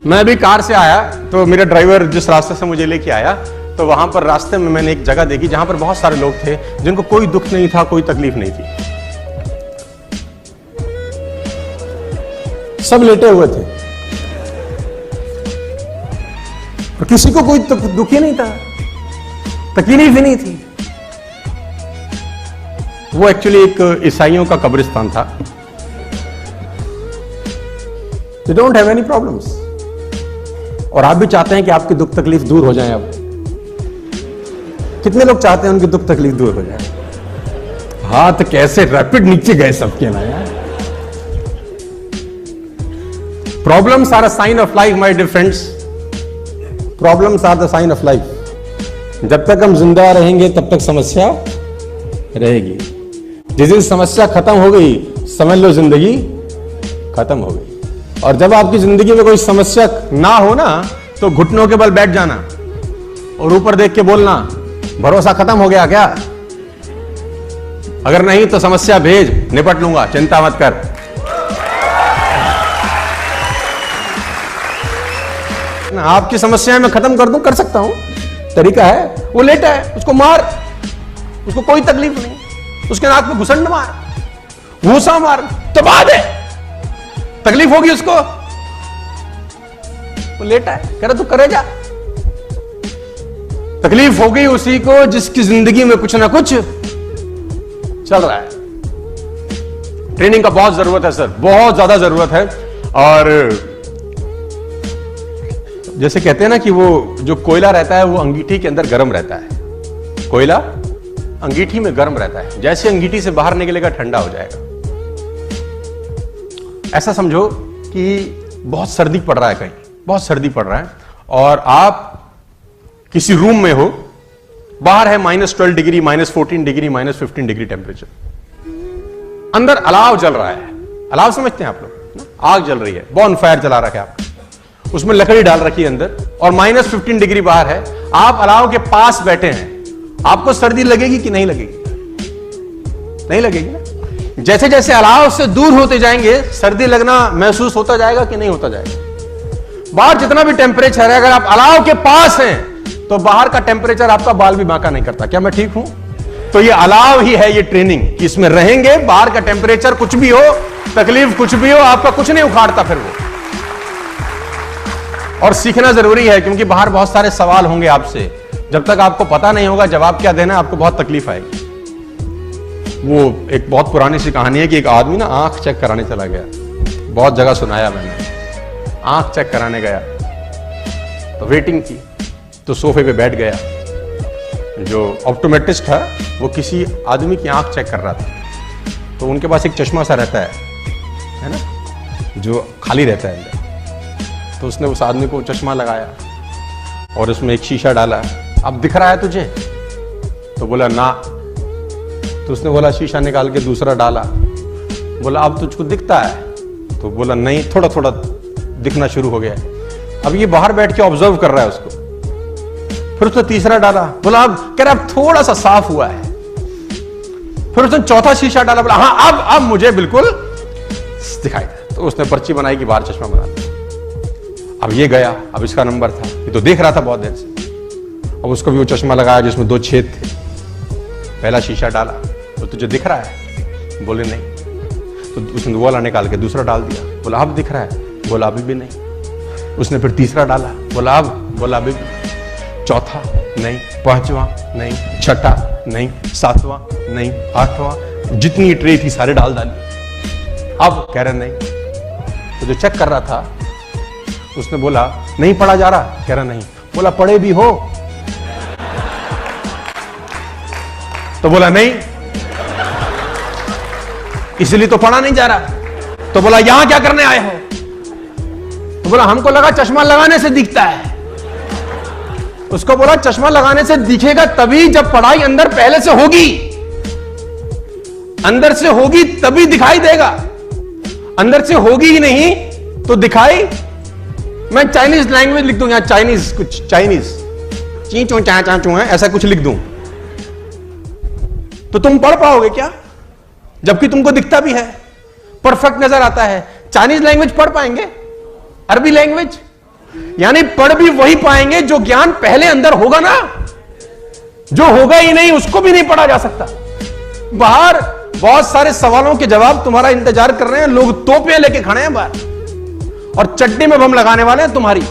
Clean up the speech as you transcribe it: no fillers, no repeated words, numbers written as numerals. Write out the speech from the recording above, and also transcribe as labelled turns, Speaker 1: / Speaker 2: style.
Speaker 1: मैं अभी कार से आया तो मेरा ड्राइवर जिस रास्ते से मुझे लेके आया तो वहां पर रास्ते में मैंने एक जगह देखी जहां पर बहुत सारे लोग थे जिनको कोई दुख नहीं था, कोई तकलीफ नहीं थी, सब लेटे हुए थे और किसी को कोई दुख ही नहीं था, तकलीफ ही नहीं थी। वो एक्चुअली एक ईसाइयों का कब्रिस्तान था। They don't have any problems। और आप भी चाहते हैं कि आपकी दुख तकलीफ दूर हो जाए। अब कितने लोग चाहते हैं उनकी दुख तकलीफ दूर हो जाए? हाथ कैसे रैपिड नीचे गए सबके ना यार। Problems are a sign of life my dear friends. Problems are the sign of life. जब तक हम जिंदा रहेंगे तब तक समस्या रहेगी। जिस दिन समस्या खत्म हो गई समझ लो जिंदगी खत्म हो गई। और जब आपकी जिंदगी में कोई समस्या ना हो ना तो घुटनों के बल बैठ जाना और ऊपर देख के बोलना भरोसा खत्म हो गया क्या? अगर नहीं तो समस्या भेज, निपट लूंगा, चिंता मत कर। आपकी समस्याएं मैं खत्म कर दूं, कर सकता हूं, तरीका है। वो लेटा है, उसको मार, उसको कोई तकलीफ नहीं, उसके नाक पे घुसंड मार, घूसा मार, दबा दे, तकलीफ होगी उसको। वो लेटा है, कह रहा तू करे जा। तकलीफ हो गई उसी को जिसकी जिंदगी में कुछ ना कुछ चल रहा है। ट्रेनिंग का बहुत जरूरत है सर, बहुत ज्यादा जरूरत है। और जैसे कहते हैं ना कि वो जो कोयला रहता है वो अंगीठी के अंदर गर्म रहता है। कोयला अंगीठी में गर्म रहता है, जैसे अंगीठी से बाहर निकलेगा ठंडा हो जाएगा। ऐसा समझो कि बहुत सर्दी पड़ रहा है, कहीं बहुत सर्दी पड़ रहा है और आप किसी रूम में हो, बाहर है -12 डिग्री, -14 डिग्री, -15 डिग्री टेम्परेचर, अंदर अलाव जल रहा है। अलाव समझते हैं आप लोग? आग जल रही है, बॉन फायर जला रखा है आपने, उसमें लकड़ी डाल रखी है अंदर और -15 डिग्री बाहर है। आप अलाव के पास बैठे हैं, आपको सर्दी लगेगी कि नहीं लगेगी? नहीं लगेगी ना। जैसे जैसे अलाव से दूर होते जाएंगे सर्दी लगना महसूस होता जाएगा कि नहीं होता जाएगा? बाहर जितना भी टेम्परेचर है, अगर आप अलाव के पास हैं तो बाहर का टेम्परेचर आपका बाल भी बांका नहीं करता। क्या मैं ठीक हूं? तो ये अलाव ही है, ये ट्रेनिंग कि इसमें रहेंगे, बाहर का टेम्परेचर कुछ भी हो, तकलीफ कुछ भी हो, आपका कुछ नहीं उखाड़ता फिर वो। और सीखना जरूरी है क्योंकि बाहर बहुत सारे सवाल होंगे आपसे। जब तक आपको पता नहीं होगा जवाब क्या देना, आपको बहुत तकलीफ आएगी। वो एक बहुत पुरानी सी कहानी है कि एक आदमी ना आंख चेक कराने चला गया। बहुत जगह सुनाया मैंने। आंख चेक कराने गया तो वेटिंग थी, तो सोफे पे बैठ गया। जो ऑप्टोमेट्रिस्ट है वो किसी आदमी की आंख चेक कर रहा था। तो उनके पास एक चश्मा सा रहता है ना, जो खाली रहता है अंदर। तो उसने उस आदमी को चश्मा लगाया और उसमें एक शीशा डाला। अब दिख रहा है तुझे? तो बोला ना। तो उसने बोला शीशा निकाल के दूसरा डाला। बोला अब तुझको दिखता है? तो बोला नहीं, थोड़ा थोड़ा दिखना शुरू हो गया। अब ये बाहर बैठ के ऑब्जर्व कर रहा है उसको। फिर उसने तीसरा डाला। बोला अब, कह रहा अब थोड़ा सा साफ हुआ है। फिर उसने चौथा शीशा डाला। बोला हाँ अब मुझे बिल्कुल दिखाई दे। तो उसने पर्ची बनाई कि बाहर चश्मा बना दिया। अब ये गया, अब इसका नंबर था, ये तो देख रहा था बहुत देर से। अब उसको भी वो चश्मा लगाया जिसमें 2 छेद थे। पहला शीशा डाला तो तुझे दिख रहा है? बोले नहीं। तो उसने वो वाला निकाल के दूसरा डाल दिया। बोला अब दिख रहा है? बोला अभी भी नहीं। उसने फिर तीसरा डाला। बोला अब? बोला अभी भी। चौथा नहीं, पांचवा नहीं, छठा नहीं, सातवां नहीं, आठवां, जितनी ट्रे थी सारे डाल डाली। अब कह रहे नहीं। तो जो चेक कर रहा था उसने बोला नहीं पढ़ा जा रहा? कह रहा नहीं। बोला पढ़े भी हो? तो बोला नहीं, इसलिए तो पढ़ा नहीं जा रहा। तो बोला यहां क्या करने आए हो? तो बोला हमको लगा चश्मा लगाने से दिखता है। उसको बोला चश्मा लगाने से दिखेगा तभी जब पढ़ाई अंदर पहले से होगी, अंदर से होगी तभी दिखाई देगा। अंदर से होगी ही नहीं तो दिखाई। मैं चाइनीज लैंग्वेज लिख दूं यहां, चाइनीज, कुछ चाइनीज ची चू चा चा चू है, ऐसा कुछ लिख दूं तो तुम पढ़ पाओगे क्या? जबकि तुमको दिखता भी है, परफेक्ट नजर आता है। चाइनीज लैंग्वेज पढ़ पाएंगे? अरबी लैंग्वेज यानी पढ़ भी वही पाएंगे जो ज्ञान पहले अंदर होगा ना। जो होगा ही नहीं उसको भी नहीं पढ़ा जा सकता। बाहर बहुत सारे सवालों के जवाब तुम्हारा इंतजार कर रहे हैं, लोग तोपे लेके खड़े हैं बाहर और चट्टी में बम लगाने वाले हैं तुम्हारी।